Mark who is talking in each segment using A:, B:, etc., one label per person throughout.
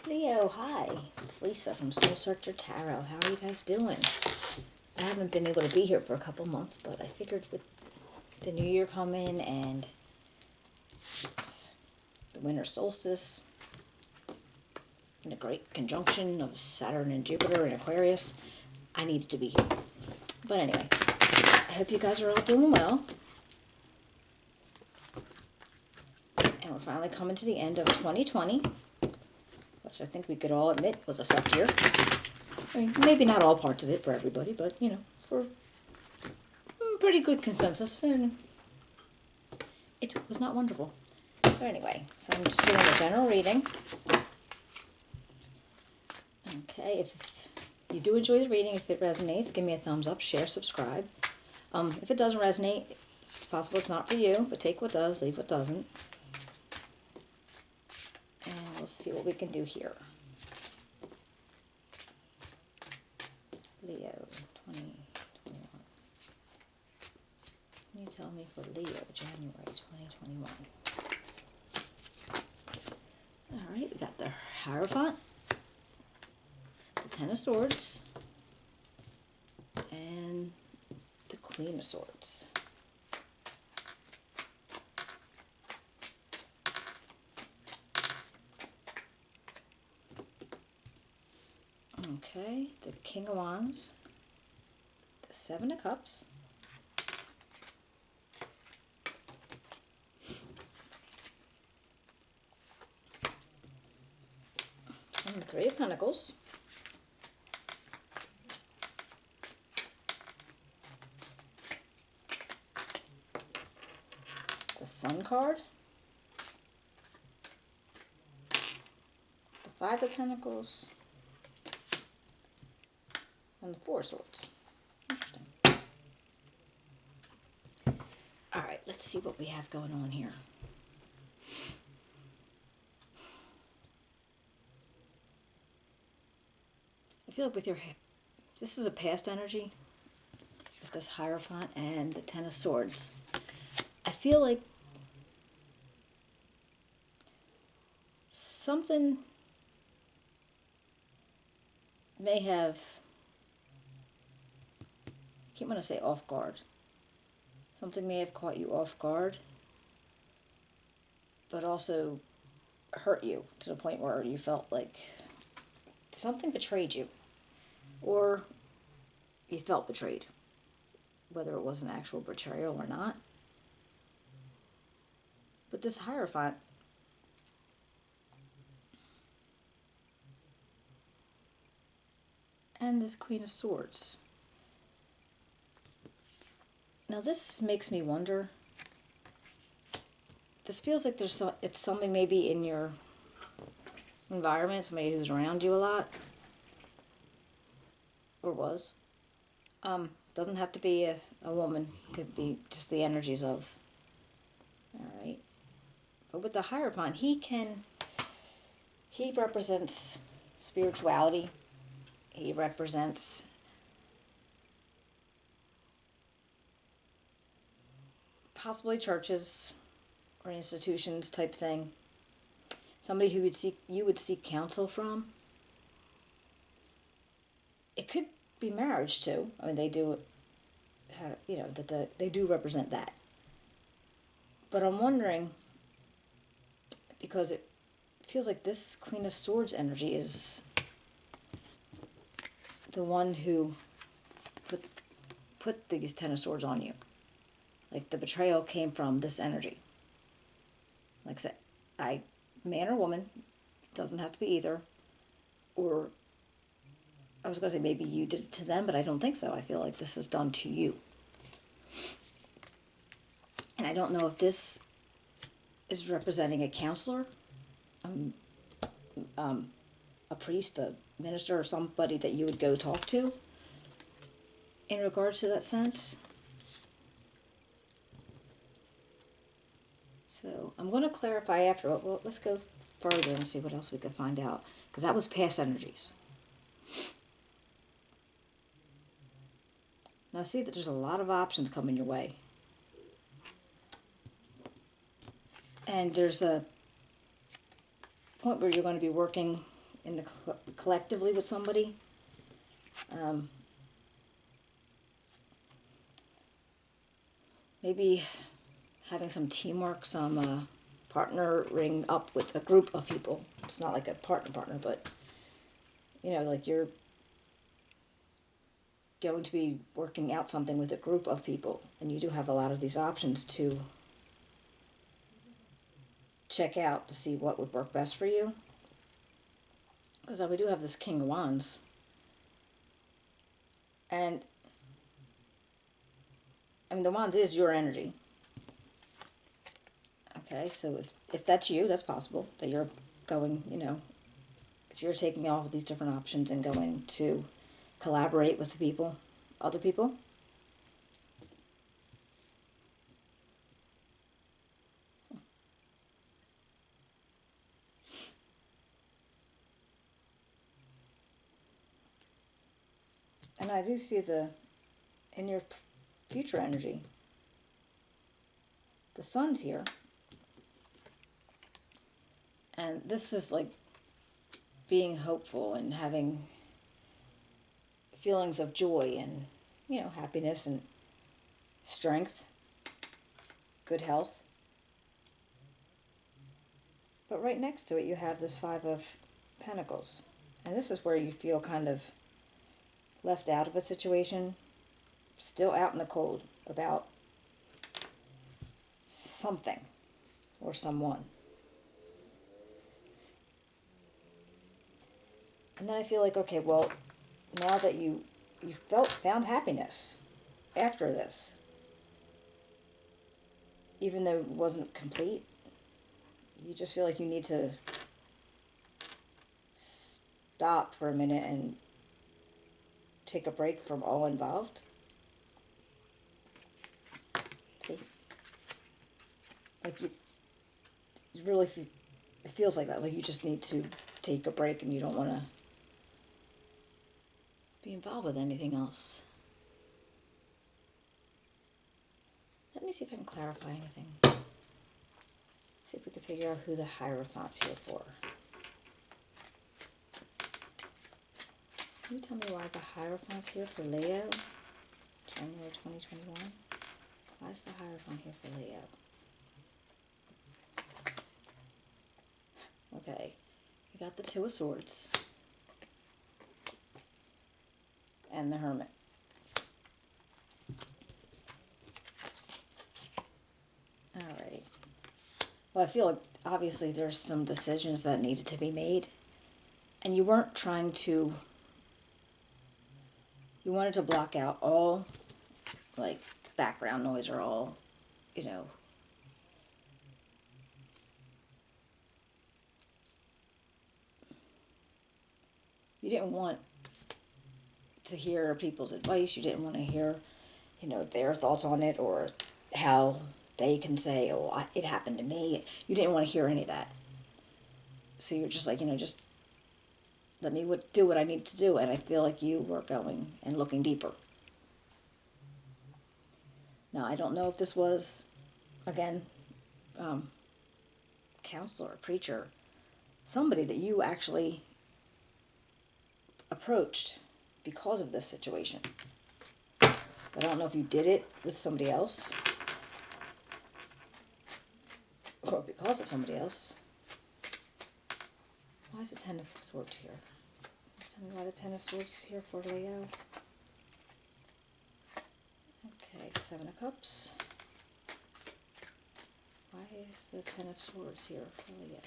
A: Leo, hi. It's Lisa from Soul Searcher Tarot. How are you guys doing? I haven't been able to be here for a couple months, but I figured with the new year coming and the winter solstice and a great conjunction of Saturn and Jupiter and Aquarius, I needed to be here. But anyway, I hope you guys are all doing well. And we're finally coming to the end of 2020, which I think we could all admit was a suck year. I mean, maybe not all parts of it for everybody, but, for pretty good consensus, and it was not wonderful. But anyway, so I'm just doing a general reading. Okay, if you do enjoy the reading, if it resonates, give me a thumbs up, share, subscribe. If it doesn't resonate, it's possible it's not for you, but take what does, leave what doesn't. And we'll see what we can do here. Leo, 2021. Can you tell me for Leo, January 2021? Alright, we got the Hierophant, the Ten of Swords, and the Queen of Swords. Okay, the King of Wands, the Seven of Cups, and the Three of Pentacles, the Sun card, the Five of Pentacles, and the Four of Swords. Interesting. Alright, let's see what we have going on here. I feel like with this is a past energy, with this Hierophant and the Ten of Swords. I feel like something may have, I keep want to say off guard. Something may have caught you off guard, but also hurt you to the point where you felt like something betrayed you, or you felt betrayed, whether it was an actual betrayal or not. But this Hierophant, and this Queen of Swords. Now this makes me wonder. This feels like it's something maybe in your environment, somebody who's around you a lot, or was. Doesn't have to be a woman. Could be just the energies of. All right. But with the Hierophant, he represents spirituality. He represents possibly churches or institutions type thing. Somebody who you would seek counsel from. It could be marriage too. I mean, they do, they do represent that. But I'm wondering, because it feels like this Queen of Swords energy is the one who put these Ten of Swords on you. Like the betrayal came from this energy. Like I said, man or woman, doesn't have to be either. Or I was going to say maybe you did it to them, but I don't think so. I feel like this is done to you. And I don't know if this is representing a counselor, a priest, a minister, or somebody that you would go talk to in regard to that sense. So I'm going to clarify after. Well, let's go further and see what else we could find out. Because that was past energies. Now see that there's a lot of options coming your way. And there's a point where you're going to be working in the collectively with somebody. Maybe having some teamwork, some partnering up with a group of people. It's not like a partner, but like you're going to be working out something with a group of people, and you do have a lot of these options to check out to see what would work best for you. Because we do have this King of Wands, and I mean the Wands is your energy. Okay, so if that's you, that's possible that you're going, if you're taking all of these different options and going to collaborate with people, other people. And I do see in your future energy, the sun's here. And this is like being hopeful and having feelings of joy and, happiness and strength, good health. But right next to it, you have this Five of Pentacles. And this is where you feel kind of left out of a situation, still out in the cold about something or someone. And then I feel like, okay, well, now that you found happiness after this, even though it wasn't complete, you just feel like you need to stop for a minute and take a break from all involved. See? Like you really it feels like that. Like you just need to take a break and you don't want to be involved with anything else. Let me see if I can clarify anything. See if we can figure out who the Hierophant's here for. Can you tell me why the Hierophant's here for Leo? January 2021. Why is the Hierophant here for Leo? Okay, we got the Two of Swords. And the Hermit. Alright. Well, I feel like obviously there's some decisions that needed to be made. And you weren't trying to... You wanted to block out all, like, background noise or all, You didn't want to hear people's advice. You didn't want to hear, their thoughts on it or how they can say, oh, it happened to me. You didn't want to hear any of that. So you're just like, just let me do what I need to do. And I feel like you were going and looking deeper. Now, I don't know if this was, again, counselor, preacher, somebody that you actually approached because of this situation. But I don't know if you did it with somebody else or because of somebody else. Why is the Ten of Swords here? Just tell me why the Ten of Swords is here for Leo. Okay, Seven of Cups. Why is the Ten of Swords here for Leo?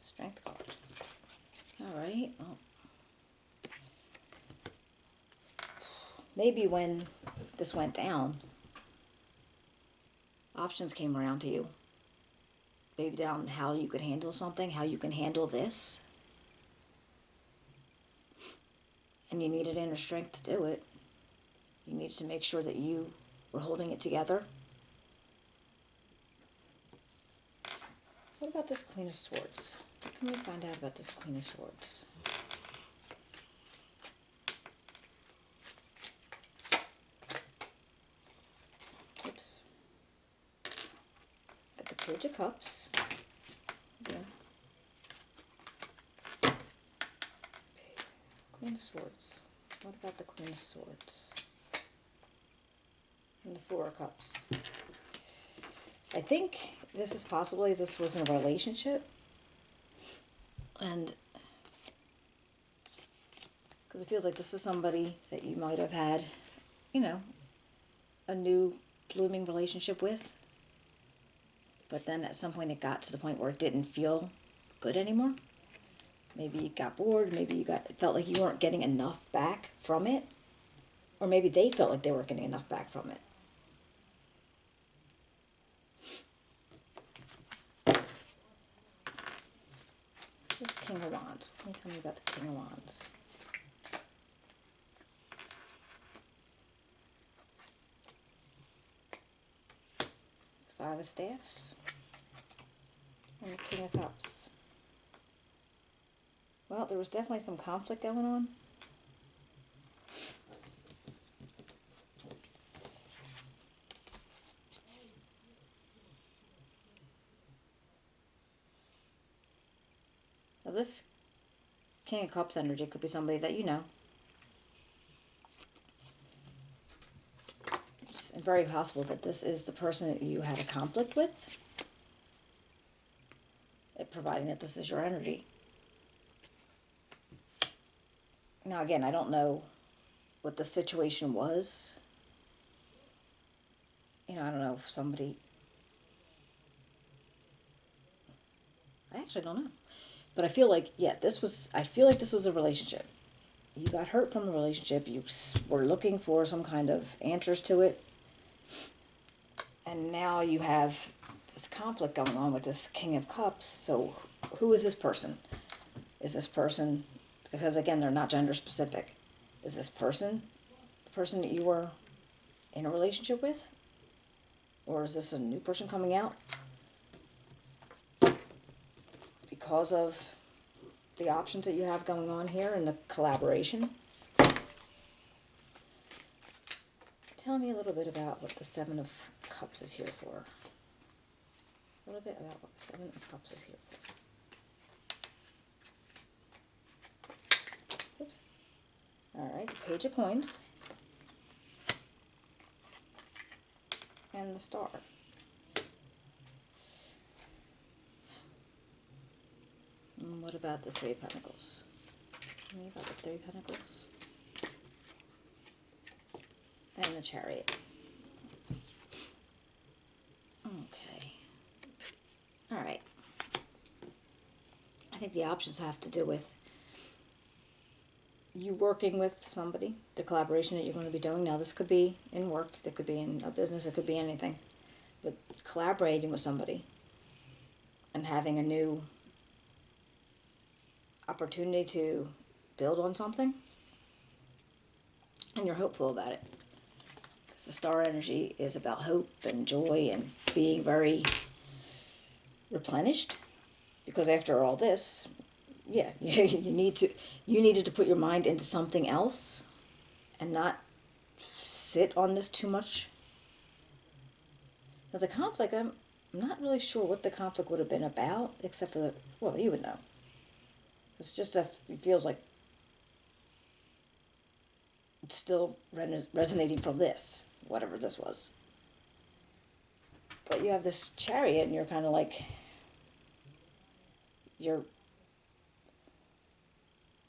A: Strength card. Alright, well. Maybe when this went down, options came around to you. Maybe down how you could handle something, how you can handle this. And you needed inner strength to do it. You needed to make sure that you were holding it together. What about this Queen of Swords? What can we find out about this Queen of Swords? Oops. Got the Page of Cups. Queen of Swords. What about the Queen of Swords? And the Four of Cups. I think this was in a relationship. And because it feels like this is somebody that you might have had, a new blooming relationship with. But then at some point it got to the point where it didn't feel good anymore. Maybe you got bored, maybe it felt like you weren't getting enough back from it. Or maybe they felt like they weren't getting enough back from it. This is King of Wands. What can you tell me about the King of Wands? Five of Staffs. And the King of Cups. Well, there was definitely some conflict going on. Now this King of Cups energy could be somebody that you know. It's very possible that this is the person that you had a conflict with, providing that this is your energy. Now again, I don't know what the situation was. I don't know if somebody... I actually don't know. But I feel like, I feel like this was a relationship. You got hurt from the relationship. You were looking for some kind of answers to it. And now you have this conflict going on with this King of Cups. So who is this person? Is this person, because again, they're not gender specific. Is this person the person that you were in a relationship with? Or is this a new person coming out? Because of the options that you have going on here and the collaboration. Tell me a little bit about what the Seven of Cups is here for. A little bit about what the Seven of Cups is here for. Oops. Alright, the Page of Coins. And the Star. And what about the Three of Pentacles? Tell me about the Three of Pentacles. And the Chariot. Okay. Alright. I think the options have to do with you working with somebody, the collaboration that you're going to be doing. Now, this could be in work, it could be in a business, it could be anything. But collaborating with somebody and having a new opportunity to build on something, and you're hopeful about it. Because the Star energy is about hope and joy and being very replenished. Because after all this, you needed to put your mind into something else and not sit on this too much. Now the conflict, I'm not really sure what the conflict would have been about, except for you would know. It's just it feels like it's still resonating from this, whatever this was. But you have this Chariot, and you're kind of like,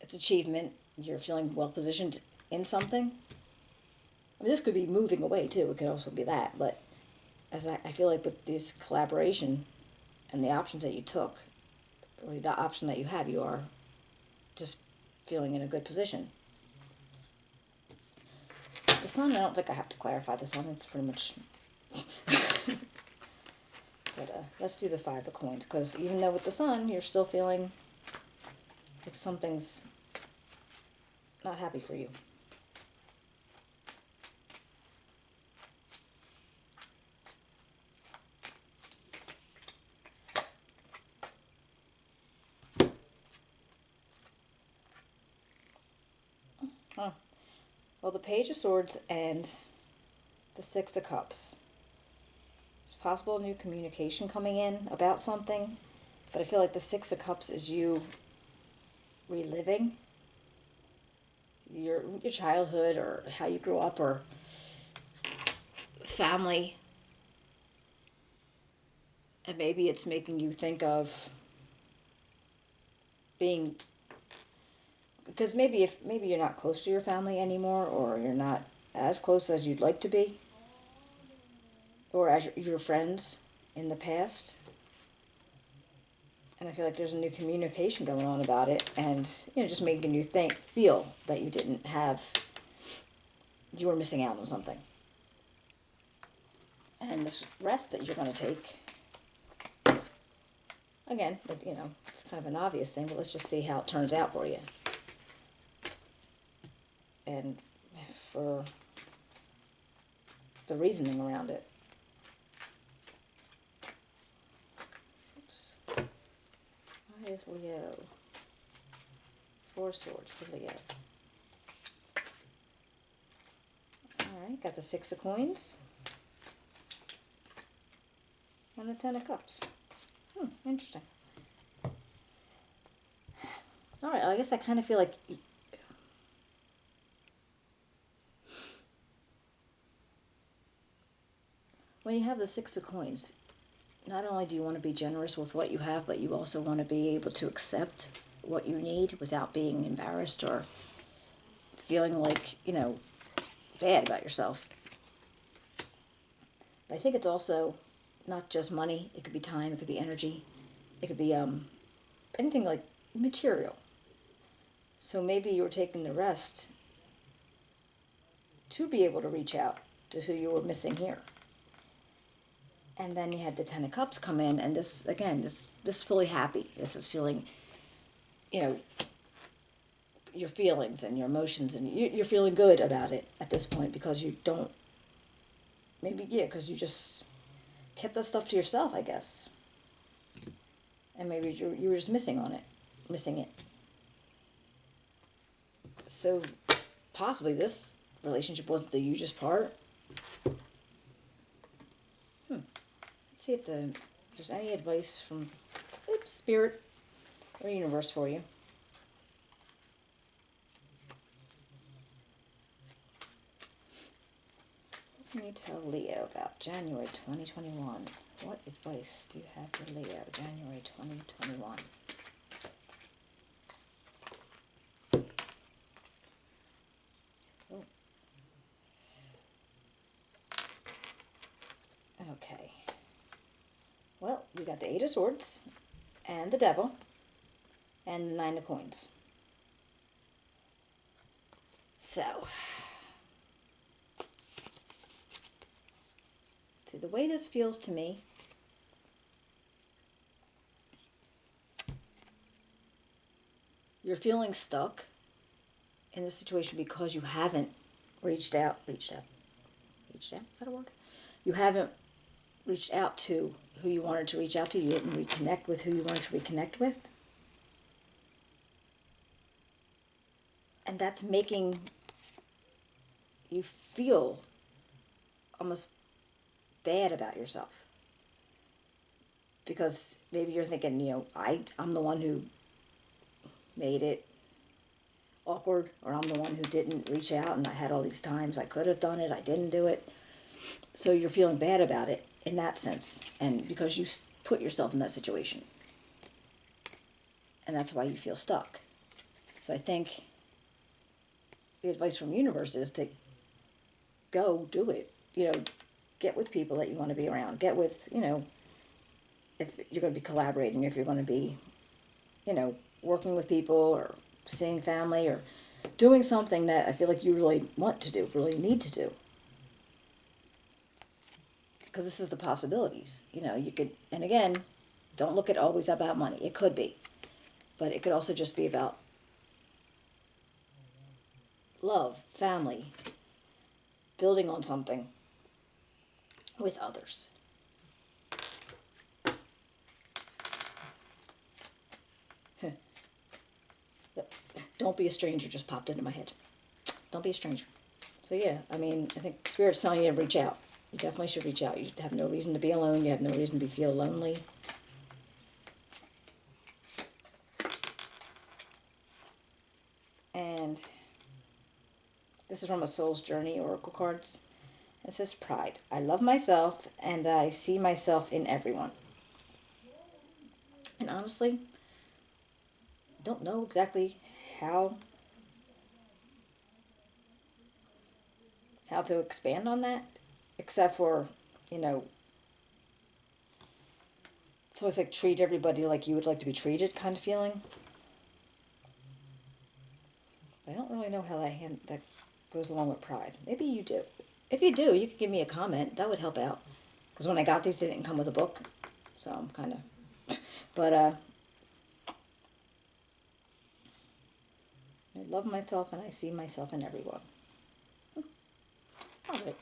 A: it's achievement, you're feeling well positioned in something. I mean, this could be moving away too, it could also be that, but I feel like with this collaboration and the options that you took, or the option that you have, you are just feeling in a good position. The Sun, I don't think I have to clarify the Sun, it's pretty much... But let's do the Five of Coins, because even though with the Sun, you're still feeling like something's not happy for you. Oh. Well, the Page of Swords and the Six of Cups. It's possible new communication coming in about something, but I feel like the Six of Cups is you reliving your childhood or how you grew up or family. And maybe it's making you think of being, because maybe you're not close to your family anymore, or you're not as close as you'd like to be, or as your friends in the past. And I feel like there's a new communication going on about it, and just making you feel that you were missing out on something. And this rest that you're going to take, is, again, it's kind of an obvious thing, but let's just see how it turns out for you. And for the reasoning around it. Oops. Why is Leo? 4 swords for Leo. Alright, got the 6 of coins. And the 10 of cups. Interesting. Alright, I guess I kind of feel like when you have the 6 of coins, not only do you want to be generous with what you have, but you also want to be able to accept what you need without being embarrassed or feeling like, bad about yourself. But I think it's also not just money. It could be time, it could be energy, it could be anything like material. So maybe you're taking the rest to be able to reach out to who you were missing here. And then you had the 10 of Cups come in, and this, again, this fully happy. This is feeling, your feelings and your emotions, and you're feeling good about it at this point because you don't, because you just kept that stuff to yourself, I guess. And maybe you were just missing it. So possibly this relationship wasn't the hugest part. Let's see if there's any advice from Spirit or Universe for you. What can you tell Leo about January 2021? What advice do you have for Leo, January 2021? Oh. Okay. Well, we got the 8 of Swords, and the Devil, and the 9 of Coins. So, see, the way this feels to me, you're feeling stuck in this situation because you haven't reached out. Is that a word? You haven't reached out to who you wanted to reach out to. You didn't reconnect with who you wanted to reconnect with. And that's making you feel almost bad about yourself. Because maybe you're thinking, I'm the one who made it awkward, or I'm the one who didn't reach out, and I had all these times I could have done it, I didn't do it. So you're feeling bad about it in that sense, and because you put yourself in that situation. And that's why you feel stuck. So I think the advice from Universe is to go do it. Get with people that you want to be around. Get with, if you're going to be collaborating, if you're going to be, working with people or seeing family or doing something that I feel like you really want to do, really need to do. Because this is the possibilities. You could, and again, don't look at always about money. It could be. But it could also just be about love, family, building on something with others. Don't be a stranger just popped into my head. Don't be a stranger. So yeah, I think Spirit's telling you to reach out. You definitely should reach out. You have no reason to be alone. You have no reason to feel lonely. And This is from a Soul's Journey Oracle cards. It says pride. I love myself and I see myself in everyone. And honestly, don't know exactly how to expand on that, except for, it's always like treat everybody like you would like to be treated kind of feeling. I don't really know how that goes along with pride. Maybe you do. If you do, you could give me a comment. That would help out. Because when I got these, they didn't come with a book. So I'm kind of... But, I love myself and I see myself in everyone. All right.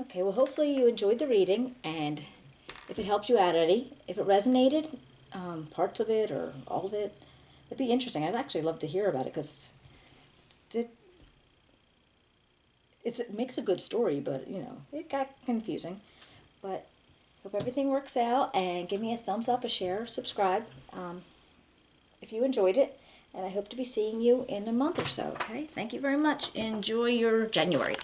A: Okay, well, hopefully you enjoyed the reading. And if it helped you out any, if it resonated, parts of it or all of it, it'd be interesting. I'd actually love to hear about it because it makes a good story, but, it got confusing. But hope everything works out, and give me a thumbs up, a share, subscribe if you enjoyed it. And I hope to be seeing you in a month or so, okay? Thank you very much. Enjoy your January.